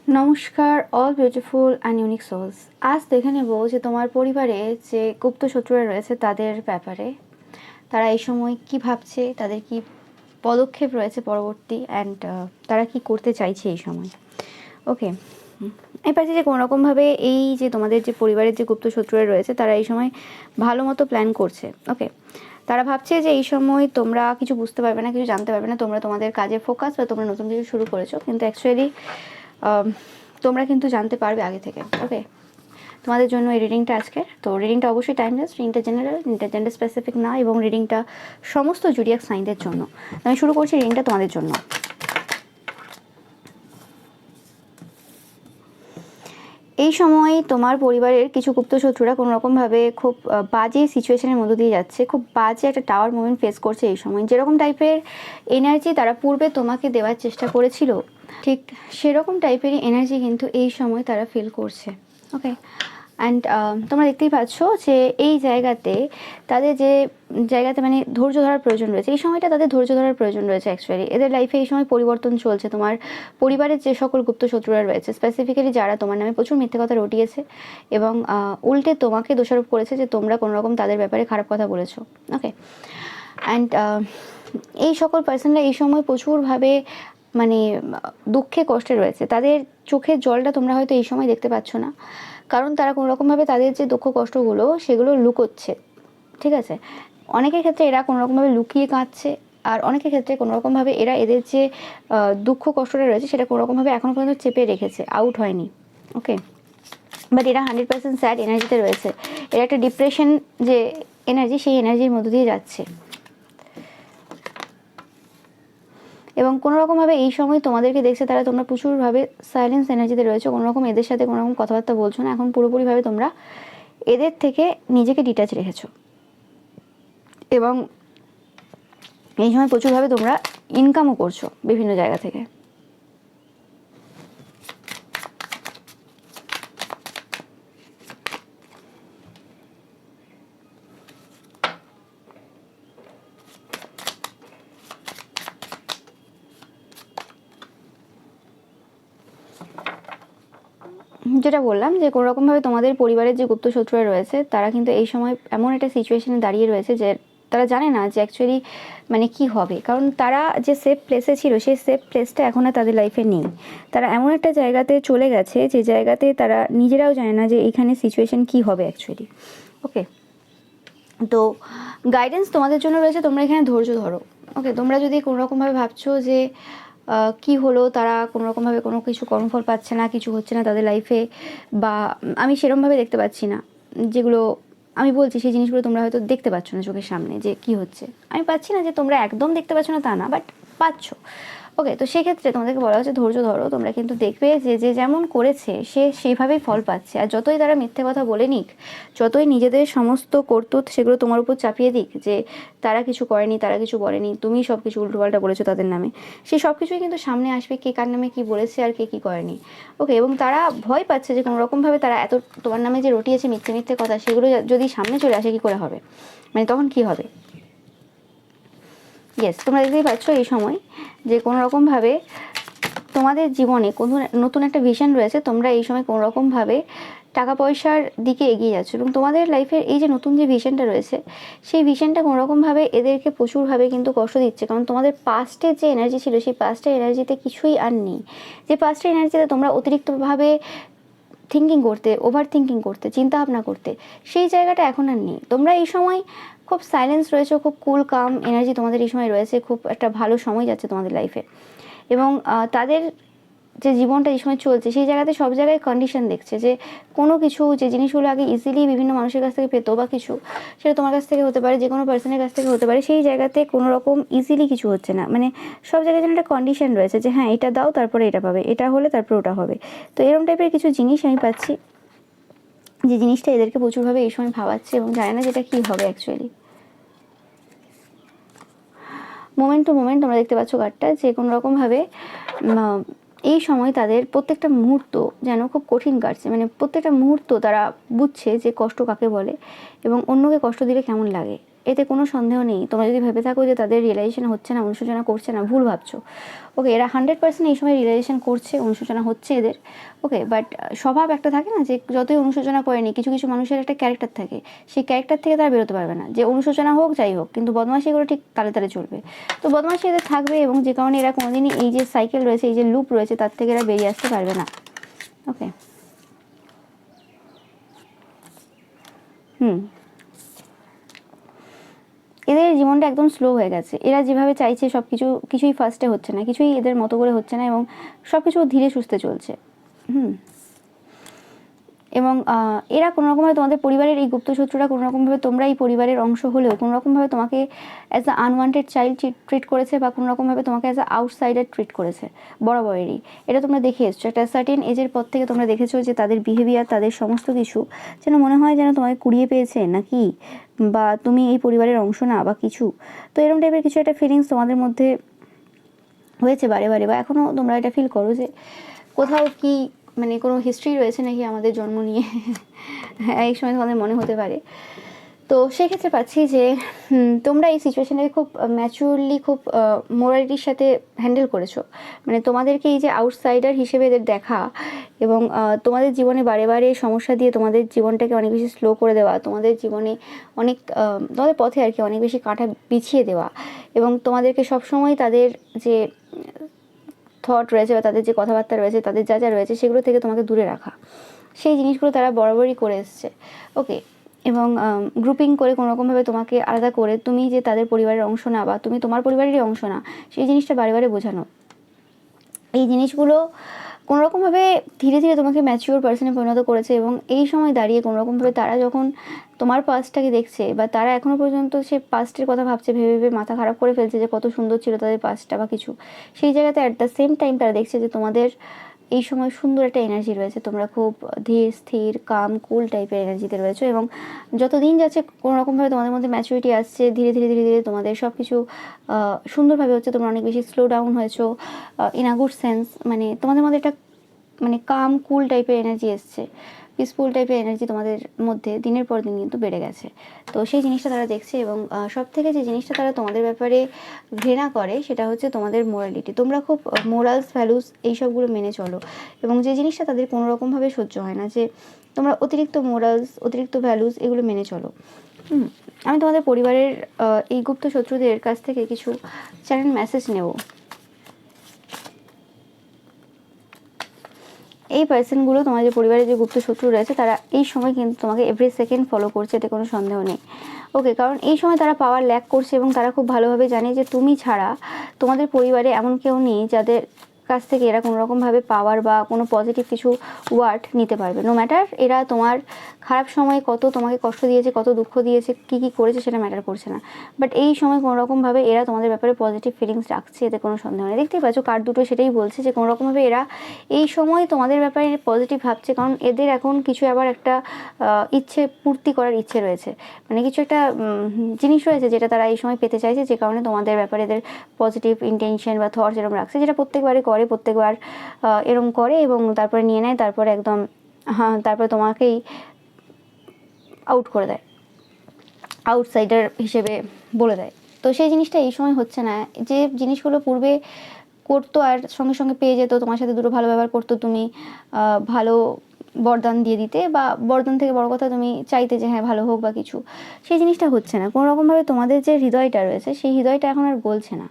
নমস্কার all beautiful and unique souls. আজ দেখে নেব যে তোমার পরিবারে যে গুপ্ত শত্রুরা রয়েছে তাদের ব্যাপারে। তারা এই সময় কি ভাবছে, তাদের কি পদক্ষেপ রয়েছে পরবর্তী, অ্যান্ড তারা কি করতে চাইছে এই সময়। ওকে, এই পাশে যে কোনোরকমভাবে এই যে তোমাদের যে পরিবারের যে গুপ্ত শত্রুরা রয়েছে তারা এই সময় ভালো মতো প্ল্যান করছে। ওকে, তারা ভাবছে যে এই সময় তোমরা কিছু বুঝতে পারবে না, কিছু জানতে পারবে না, তোমরা তোমাদের কাজে ফোকাস বা তোমরা নতুন কিছু শুরু করেছো, কিন্তু অ্যাকচুয়ালি তোমরা কিন্তু জানতে পারবে আগে থেকে। ওকে, তোমাদের জন্য এই রিডিংটা আজকে। তো রিডিংটা অবশ্যই টাইমলেস, রিডিংটা জেনারেল, রিডিংটা জেন্ডার স্পেসিফিক না, এবং রিডিংটা সমস্ত জুডিয়াক সাইনদের জন্য। আমি শুরু করছি রিডিংটা তোমাদের জন্য। এই সময় তোমার পরিবারের কিছু গুপ্ত শত্রুরা কোনো রকমভাবে খুব বাজে সিচুয়েশনের মধ্য দিয়ে যাচ্ছে, খুব বাজে একটা টাওয়ার মুভমেন্ট ফেস করছে এই সময়। যেরকম টাইপের এনার্জি তারা পূর্বে তোমাকে দেওয়ার চেষ্টা করেছিল, ঠিক সেরকম টাইপেরই এনার্জি কিন্তু এই সময় তারা ফিল করছে। ওকে, অ্যান্ড তোমরা দেখতেই পাচ্ছ যে এই জায়গাতে তাদের যে জায়গাতে মানে ধৈর্য ধরার প্রয়োজন রয়েছে, এই সময়টা তাদের ধৈর্য ধরার প্রয়োজন রয়েছে। অ্যাকচুয়ালি এদের লাইফে এই সময় পরিবর্তন চলছে। তোমার পরিবারের যে সকল গুপ্ত শত্রুরা রয়েছে, স্পেসিফিক্যালি যারা তোমার নামে প্রচুর মিথ্যে কথা রটিয়েছে এবং উল্টে তোমাকে দোষারোপ করেছে যে তোমরা কোনোরকম তাদের ব্যাপারে খারাপ কথা বলেছো। ওকে, অ্যান্ড এই সকল পার্সনরা এই সময় প্রচুরভাবে মানে দুঃখে কষ্টে রয়েছে। তাদের চোখের জলটা তোমরা হয়তো এই সময় দেখতে পাচ্ছ না, কারণ তারা কোনোরকমভাবে তাদের যে দুঃখ কষ্টগুলো সেগুলো লুকোচ্ছে। ঠিক আছে, অনেকের ক্ষেত্রে এরা কোনোরকমভাবে লুকিয়ে কাঁদছে, আর অনেকের ক্ষেত্রে কোনোরকমভাবে এরা এদের যে দুঃখ কষ্টটা রয়েছে সেটা কোনোরকমভাবে এখনও পর্যন্ত চেপে রেখেছে, আউট হয়নি। ওকে, বাট এরা 100% স্যাড এনার্জিতে রয়েছে। এরা একটা ডিপ্রেশন যে এনার্জি, সেই এনার্জির মধ্য দিয়ে যাচ্ছে, এবং কোনোরকমভাবে এই সময় তোমাদেরকে দেখছে তারা, তোমরা প্রচুরভাবে সাইলেন্স এনার্জিতে রয়েছে। কোনোরকম এদের সাথে কোনোরকম কথাবার্তা বলছো না, এখন পুরোপুরিভাবে তোমরা এদের থেকে নিজেকে ডিটাচ রেখেছো, এবং এই সময় প্রচুরভাবে তোমরা ইনকামও করছো বিভিন্ন জায়গা থেকে। যেটা বললাম যে কোনোরকমভাবে তোমাদের পরিবারের যে গুপ্ত শত্রুরা রয়েছে তারা কিন্তু এই সময় এমন একটা সিচুয়েশনে দাঁড়িয়ে রয়েছে যে তারা জানে না যে অ্যাকচুয়ালি মানে কি হবে, কারণ তারা যে সেফ প্লেসে ছিল সেই সেফ প্লেসটা এখন আর তাদের লাইফে নেই। তারা এমন একটা জায়গাতে চলে গেছে যে জায়গাতে তারা নিজেরাও জানে না যে এইখানে সিচুয়েশন কি হবে অ্যাকচুয়ালি। ওকে, তো গাইডেন্স তোমাদের জন্য রয়েছে, তোমরা এখানে ধৈর্য ধরো। ওকে, তোমরা যদি কোনোরকমভাবে ভাবছো যে কি হলো, তারা কোনোরকমভাবে কোনো কিছু কর্মফল পাচ্ছে না, কিছু হচ্ছে না তাদের লাইফে, বা আমি সেরকমভাবে দেখতে পাচ্ছি না, যেগুলো আমি বলছি সেই জিনিসগুলো তোমরা হয়তো দেখতে পাচ্ছ না চোখের সামনে যে কি হচ্ছে। আমি পাচ্ছি না যে তোমরা একদম দেখতে পাচ্ছ না তা না, বাট পাচ্ছ। ওকে, তো সেক্ষেত্রে তোমাদেরকে বলা হচ্ছে ধৈর্য ধরো। তোমরা কিন্তু দেখবে যে যে যেমন করেছে সে সেইভাবেই ফল পাচ্ছে, আর যতই তারা মিথ্যে কথা বলে নিক, যতই নিজেদের সমস্ত কর্তৃত্ব সেগুলো তোমার উপর চাপিয়ে দিক যে তারা কিছু করেনি, তারা কিছু বলেনি, তুমি সব কিছু উল্টোপাল্টা বলেছো তাদের নামে, সেই সব কিছুই কিন্তু সামনে আসবে, কে কার নামে কী বলেছে আর কে কী করেনি। ওকে, এবং তারা ভয় পাচ্ছে যে কোনোরকমভাবে তারা এত তোমার নামে যে রটিয়েছে মিথ্যে মিথ্যে কথা, সেগুলো যদি সামনে চলে আসে কী করে হবে, মানে তখন কি হবে। ইয়েস, তোমরা দেখতেই পাচ্ছ এই সময় যে কোনোরকমভাবে তোমাদের জীবনে কোনো নতুন একটা ভিশন রয়েছে। তোমরা এই সময় কোনোরকমভাবে টাকা পয়সার দিকে এগিয়ে যাচ্ছ, এবং তোমাদের লাইফের এই যে নতুন যে ভিশনটা রয়েছে সেই ভিশনটা কোনোরকমভাবে এদেরকে প্রচুরভাবে কিন্তু কষ্ট দিচ্ছে, কারণ তোমাদের পাস্টের যে এনার্জি ছিল সেই পাস্টের এনার্জিতে কিছুই আর নেই। যে পাস্টের এনার্জিতে তোমরা অতিরিক্তভাবে থিঙ্কিং করতে, ওভার থিঙ্কিং করতে, চিন্তাভাবনা করতে, সেই জায়গাটা এখন আর নেই। তোমরা এই সময় খুব সাইলেন্স রয়েছে, খুব কুল কাম এনার্জি তোমাদের এই সময় রয়েছে, খুব একটা ভালো সময় যাচ্ছে তোমাদের লাইফে। এবং তাদের যে জীবনটা এই সময় চলছে সেই জায়গাতে সব জায়গায় কন্ডিশন দেখছে যে কোনো কিছু যে জিনিসগুলো আগে ইজিলি বিভিন্ন মানুষের কাছ থেকে পেতো বা কিছু, সেটা তোমার কাছ থেকে হতে পারে, যে কোনো পার্সনের কাছ থেকে হতে পারে, সেই জায়গাতে কোনো রকম ইজিলি কিছু হচ্ছে না। মানে সব জায়গায় যেন একটা কন্ডিশন রয়েছে যে হ্যাঁ এটা দাও তারপরে এটা পাবে, এটা হলে তারপরে ওটা হবে। তো এরকম টাইপের কিছু জিনিস আমি পাচ্ছি, যে জিনিসটা এদেরকে প্রচুরভাবে এই সময় ভাবাচ্ছে এবং জানে না যেটা কী হবে অ্যাকচুয়ালি। মোমেন্ট টু মোমেন্ট তোমরা দেখতে পাচ্ছ কার্ডটা, যে কোনো রকমভাবে এই সময় তাদের প্রত্যেকটা মুহূর্ত যেন খুব কঠিন কাটছে। মানে প্রত্যেকটা মুহূর্ত তারা বুঝছে যে কষ্ট কাকে বলে এবং অন্যকে কষ্ট দিলে কেমন লাগে। এতে কোনো সন্দেহ নেই। তোমরা যদি ভেবে থাকো যে তাদের রিয়েলাইজেশন হচ্ছে না, অনুশোচনা করছে না, ভুল ভাবছো। ওকে, এরা 100% এই সময় রিয়েলাইজেশন করছে, অনুশোচনা হচ্ছে এদের। ওকে, বাট স্বভাব একটা থাকে না যে যতই অনুশোচনা করেনি, কিছু কিছু মানুষের একটা ক্যারেক্টার থাকে, সেই ক্যারেক্টার থেকে তারা বেরোতে পারবে না। যে অনুশোচনা হোক যাই হোক, কিন্তু বদমাশি এগুলো ঠিক তালে তালে চলবে। তো বদমাশি এদের থাকবে, এবং যে কারণে এরা কোনোদিনই এই যে সাইকেল রয়েছে, এই যে লুপ রয়েছে, তার থেকে এরা বেরিয়ে আসতে পারবে না। ওকে, এদের জীবনটা একদম স্লো হয়ে গেছে। এরা যেভাবে চাইছে সব কিছুই ফার্স্টে হচ্ছে না, কিছুই এদের মতো করে হচ্ছে না, এবং সব কিছু ধীরে সুস্থে চলছে। এবং এরা কোনোরকমভাবে তোমাদের পরিবারের এই গুপ্তশত্রুরা কোনোরকমভাবে, তোমরা এই পরিবারের অংশ হলেও কোনোরকমভাবে তোমাকে as a unwanted child treat করেছে, বা কোনোরকমভাবে তোমাকে অ্যাজ আ আউটসাইডার ট্রিট করেছে বরাবরেরই। এটা তোমরা দেখে এসছো, একটা সার্টেন এজের পর থেকে তোমরা দেখেছো যে তাদের বিহেভিয়ার, তাদের সমস্ত কিছু যেন মনে হয় যেন তোমাকে কুড়িয়ে পেয়েছে নাকি, বা তুমি এই পরিবারের অংশ না বা কিছু। তো এরকম টাইপের কিছু একটা ফিলিংস তোমাদের মধ্যে হয়েছে বারে বারে, বা এখনও তোমরা এটা ফিল করো যে কোথাও কি মানে কোনো হিস্ট্রি রয়েছে নাকি আমাদের জন্ম নিয়ে। এই সময় তোমাদের মনে হতে পারে। তো সেক্ষেত্রে পাচ্ছি যে তোমরা এই সিচুয়েশানটাকে খুব ম্যাচিওরলি, খুব মোরালিটির সাথে হ্যান্ডেল করেছো। মানে তোমাদেরকে এই যে আউটসাইডার হিসেবে এদের দেখা, এবং তোমাদের জীবনে বারে বারে সমস্যা দিয়ে তোমাদের জীবনটাকে অনেক বেশি স্লো করে দেওয়া, তোমাদের জীবনে অনেক তোমাদের পথে আর কি অনেক বেশি কাঁটা বিছিয়ে দেওয়া, এবং তোমাদেরকে সবসময় তাদের যে থট রয়েছে বা তাদের যে কথাবার্তা রয়েছে, তাদের যা যা রয়েছে সেগুলো থেকে তোমাকে দূরে রাখা, সেই জিনিসগুলো তারা বরাবরই করে এসছে। ওকে, এবং গ্রুপিং করে কোনোরকমভাবে তোমাকে আলাদা করে, তুমি যে তাদের পরিবারের অংশ না বা তুমি তোমার পরিবারেরই অংশ না, সেই জিনিসটা বারে বারে বোঝানো। এই জিনিসগুলো কোনোরকমভাবে ধীরে ধীরে তোমাকে ম্যাচিওর পার্সনে পরিণত করেছে। এবং এই সময় দাঁড়িয়ে কোনোরকমভাবে তারা যখন তোমার পাস্টটাকে দেখছে, বা তারা এখনও পর্যন্ত সে পাস্টের কথা ভাবছে, ভেবে ভেবে মাথা খারাপ করে ফেলছে যে কত সুন্দর ছিল তাদের পাস্টটা বা কিছু, সেই জায়গাতে অ্যাট দ্য সেম টাইম তারা দেখছে যে তোমাদের এই সময় সুন্দর একটা এনার্জি রয়েছে, তোমরা খুব ধীর স্থির কাম কুল টাইপের এনার্জিতে রয়েছে। এবং যত দিন যাচ্ছে কোনোরকমভাবে তোমাদের মধ্যে ম্যাচুরিটি আসছে, ধীরে ধীরে ধীরে ধীরে তোমাদের সব কিছু সুন্দরভাবে হচ্ছে, তোমরা অনেক বেশি স্লো ডাউন হয়েছো ইন আ গুড সেন্স। মানে তোমাদের মধ্যে একটা মানে কাম কুল টাইপের এনার্জি এসছে, পিসফুল টাইপের এনার্জি তোমাদের মধ্যে দিনের পর দিন কিন্তু বেড়ে গেছে। তো সেই জিনিসটা তারা দেখছে। এবং সব থেকে যে জিনিসটা তারা তোমাদের ব্যাপারে ঘৃণা করে সেটা হচ্ছে তোমাদের মোরালিটি। তোমরা খুব মোরালস ভ্যালুস এইসবগুলো মেনে চলো, এবং যে জিনিসটা তাদের কোনো রকমভাবে সহ্য হয় না যে তোমরা অতিরিক্ত মোরালস, অতিরিক্ত ভ্যালুস এগুলো মেনে চলো। আমি তোমাদের পরিবারের এই গুপ্ত শত্রুদের কাছ থেকে কিছু চ্যানেল মেসেজ নেব। এই পার্সনগুলো, তোমার যে পরিবারের যে গুপ্ত শত্রু রয়েছে, তারা এই সময় কিন্তু তোমাকে এভরি সেকেন্ড ফলো করছে, এতে কোনো সন্দেহ নেই। ওকে, কারণ এই সময় তারা পাওয়ার ল্যাক করছে, এবং তারা খুব ভালোভাবে জানে যে তুমি ছাড়া তোমাদের পরিবারে এমন কেউ নেই যাদের কাছ থেকে এরা কোনো রকমভাবে পাওয়ার বা কোনো পজিটিভ কিছু ওয়ার্ড নিতে পারবে। নো ম্যাটার এরা তোমার খারাপ সময় কত তোমাকে কষ্ট দিয়েছে, কত দুঃখ দিয়েছে, কী কী করেছে সেটা ম্যাটার করছে না, বাট এই সময় কোনো রকমভাবে এরা তোমাদের ব্যাপারে পজিটিভ ফিলিংস রাখছে, এতে কোনো সন্দেহ নেই। দেখতেই পাচ্ছ কার্ড দুটো সেটাই বলছে যে কোনো রকমভাবে এরা এই সময় তোমাদের ব্যাপারে পজিটিভ ভাবছে, কারণ এদের এখন কিছু আবার একটা ইচ্ছে পূর্তি করার ইচ্ছে রয়েছে। মানে কিছু একটা জিনিস রয়েছে যেটা তারা এই সময় পেতে চাইছে, যে কারণে তোমাদের ব্যাপারে এদের পজিটিভ ইন্টেনশন বা থটস এরকম রাখছে, যেটা প্রত্যেকবারে করে, প্রত্যেকবার এরকম করে এবং তারপরে নিয়ে নেয়, তারপরে একদম তারপরে তোমাকেই আউট করে দেয়, আউটসাইডার হিসেবে বলে দেয়। তো সেই জিনিসটা এই সময় হচ্ছে না। যে জিনিসগুলো পূর্বে করতো আর সঙ্গে সঙ্গে পেয়ে যেত, তোমার সাথে দুটো ভালো ব্যবহার করতো, তুমি ভালো বরদান দিয়ে দিতে, বা বরদান থেকে বড় কথা তুমি চাইতে যে হ্যাঁ ভালো হোক বা কিছু, সেই জিনিসটা হচ্ছে না। কোনো রকমভাবে তোমাদের যে হৃদয়টা রয়েছে সেই হৃদয়টা এখন আর গলছে না।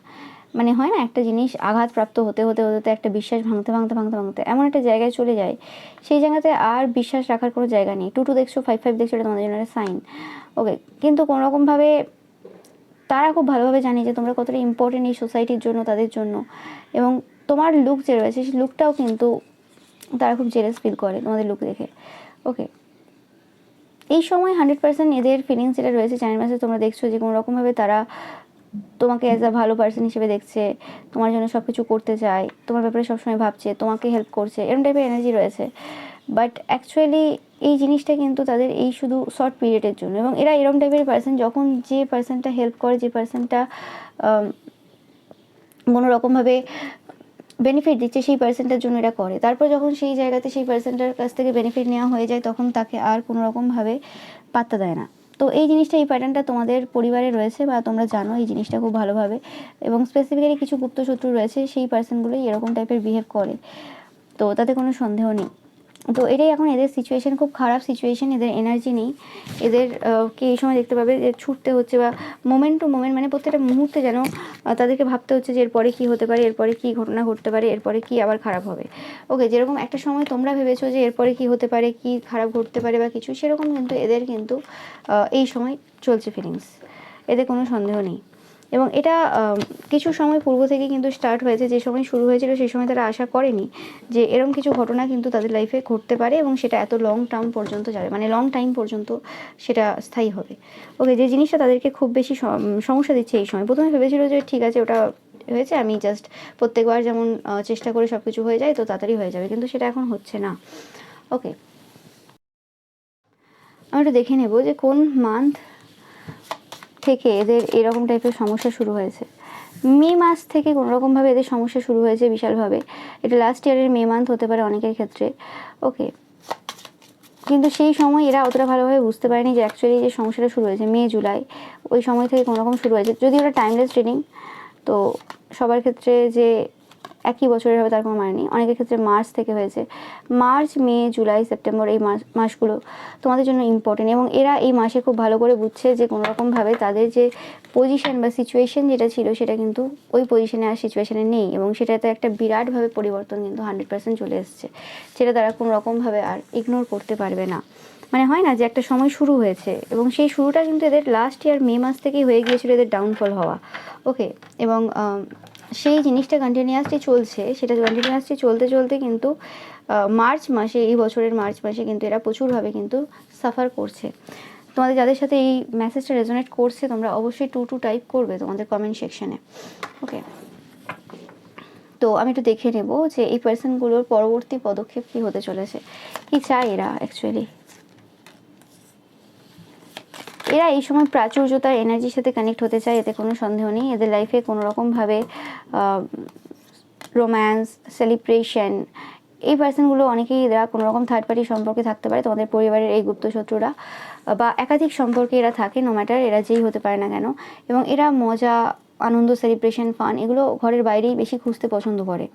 মানে হয় না একটা জিনিস আঘাতপ্রাপ্ত হতে হতে হতে একটা বিশ্বাস ভাঙতে ভাঙতে ভাঙতে ভাঙতে এমন একটা জায়গায় চলে যায়, সেই জায়গাতে আর বিশ্বাস রাখার কোনো জায়গা নেই। 2 2 দেখছো, 5 5 দেখছো, এটা তোমাদের জন্য একটা সাইন। ওকে, কিন্তু কোনোরকমভাবে তারা খুব ভালোভাবে জানে যে তোমরা কতটা ইম্পর্টেন্ট এই সোসাইটির জন্য, তাদের জন্য। এবং তোমার লুক যে রয়েছে সেই লুকটাও কিন্তু তারা খুব জেলাস ফিল করে তোমাদের লুক দেখে। ওকে, এই সময় 100% এদের ফিলিংস যেটা রয়েছে চ্যানেল মেসেজ তোমরা দেখছো যে কোনো রকমভাবে তারা তোমাকে অ্যাজ আ ভালো পার্সন হিসেবে দেখছে, তোমার জন্য সব কিছু করতে চায়, তোমার ব্যাপারে সবসময় ভাবছে, তোমাকে হেল্প করছে, এরকম টাইপের এনার্জি রয়েছে। বাট অ্যাকচুয়ালি এই জিনিসটা কিন্তু তাদের এই শুধু শর্ট পিরিয়ডের জন্য। এবং এরা এরকম টাইপের পার্সন, যখন যে পার্সনটা হেল্প করে, যে পার্সনটা কোনো রকমভাবে বেনিফিট দিচ্ছে সেই পার্সনটার জন্য এটা করে, তারপর যখন সেই জায়গাতে সেই পার্সনটার কাছ থেকে বেনিফিট নেওয়া হয়ে যায় তখন তাকে আর কোনো রকমভাবে পাত্তা দেয় না। তো এই জিনিসটা, এই প্যাটার্নটা তোমাদের পরিবারে রয়েছে বা তোমরা জানো এই জিনিসটা খুব ভালোভাবে, এবং স্পেসিফিক্যালি কিছু গুপ্তশত্রু রয়েছে, সেই পার্সনগুলোই এরকম টাইপের বিহেভ করে, তো তাতে কোনো সন্দেহ নেই। তো এটাই এখন এদের সিচুয়েশন, খুব খারাপ সিচুয়েশন, এদের এনার্জি নেই, এদের কে এই সময় দেখতে পাবে যে ছুটতে হচ্ছে, বা মোমেন্ট টু মোমেন্ট, মানে প্রত্যেকটা মুহূর্তে যেন তাদেরকে ভাবতে হচ্ছে যে এরপরে কী হতে পারে, এরপরে কী ঘটনা ঘটতে পারে, এরপরে কী আবার খারাপ হবে। ওকে, যেরকম একটা সময় তোমরা ভেবেছো যে এরপরে কী হতে পারে, কী খারাপ ঘটতে পারে বা কিছু, সেরকম কিন্তু এদের কিন্তু এই সময় চলছে ফিলিংস, এতে কোনো সন্দেহ নেই। এবং এটা কিছু সময় পূর্ব থেকে কিন্তু স্টার্ট হয়েছে, যে সময় শুরু হয়েছিল সেই সময় তারা আশা করেনি যে এরকম কিছু ঘটনা কিন্তু তাদের লাইফে ঘটতে পারে, এবং সেটা এত লং টার্ম পর্যন্ত যাবে, মানে লং টাইম পর্যন্ত সেটা স্থায়ী হবে। ওকে, যে জিনিসটা তাদেরকে খুব বেশি সমস্যা দিচ্ছে এই সময়, প্রথমে ভেবেছিল যে ঠিক আছে ওটা হয়েছে, আমি জাস্ট প্রত্যেকবার যেমন চেষ্টা করে সব কিছু হয়ে যায় তো তাড়াতাড়ি হয়ে যাবে, কিন্তু সেটা এখন হচ্ছে না। ওকে, আমি একটু দেখে নেব যে কোন মান্থ থেকে এদের এরকম টাইপের সমস্যা শুরু হয়েছে। মে মাস থেকে কোনোরকমভাবে এদের সমস্যা শুরু হয়েছে বিশালভাবে, এটা লাস্ট ইয়ারের মে মান্থ হতে পারে অনেকের ক্ষেত্রে। ওকে, কিন্তু সেই সময় এরা অতটা ভালোভাবে বুঝতে পারেনি যে অ্যাকচুয়ালি যে সমস্যাটা শুরু হয়েছে মে জুলাই, ওই সময় থেকে কোনোরকম শুরু হয়েছে, যদি ওটা টাইমলেস রিডিং, তো সবার ক্ষেত্রে যে একই বছরের হবে তার কোনো মানে নেই, অনেকের ক্ষেত্রে মার্চ থেকে হয়েছে। মার্চ, মে, জুলাই, সেপ্টেম্বর, এই মাসগুলো তোমাদের জন্য ইম্পর্টেন্ট, এবং এরা এই মাসে খুব ভালো করে বুঝছে যে কোনোরকমভাবে তাদের যে পজিশন বা সিচুয়েশন যেটা ছিল সেটা কিন্তু ওই পজিশনে আর সিচুয়েশনে নেই, এবং সেটাতে একটা বিরাটভাবে পরিবর্তন কিন্তু 100% চলে এসছে, যেটা তারা কোনোরকমভাবে আর ইগনোর করতে পারবে না। মানে হয় না যে একটা সময় শুরু হয়েছে, এবং সেই শুরুটা কিন্তু এদের লাস্ট ইয়ার মে মাস থেকেই হয়ে গিয়েছিল এদের ডাউনফল হওয়া। ওকে, এবং সেই জিনিসটা কন্টিনিউয়াসলি চলছে, সেটা কন্টিনিউয়াসলি চলতে চলতে কিন্তু মার্চ মাসে, এই বছরের মার্চ মাসে কিন্তু এরা প্রচুরভাবে কিন্তু সাফার করছে। তোমাদের যাদের সাথে এই মেসেজটা রেজোনেট করছে তোমরা অবশ্যই 2 টাইপ করবে তোমাদের কমেন্ট সেকশনে। ওকে, তো আমি একটু দেখে নেব যে এই পার্সনগুলোর পরবর্তী পদক্ষেপ কী হতে চলেছে, কি চায় এরা অ্যাকচুয়ালি। এরা এই সময় প্রাচুর্যতার এনার্জির সাথে কানেক্ট হতে চায়, এতে কোনো সন্দেহ নেই। এদের লাইফে কোনোরকমভাবে রোম্যান্স, সেলিব্রেশন, এই পার্সনগুলো অনেকেই এরা কোনোরকম থার্ড পার্টি সম্পর্কে থাকতে পারে, তোমাদের পরিবারের এই গুপ্তশত্রুরা, বা একাধিক সম্পর্কে এরা থাকে, নো ম্যাটার এরা যেই হতে পারে না কেন, এবং এরা মজা, আনন্দ, সেলিব্রেশন, ফান এগুলো ঘরের বাইরেই বেশি খুঁজতে পছন্দ করে।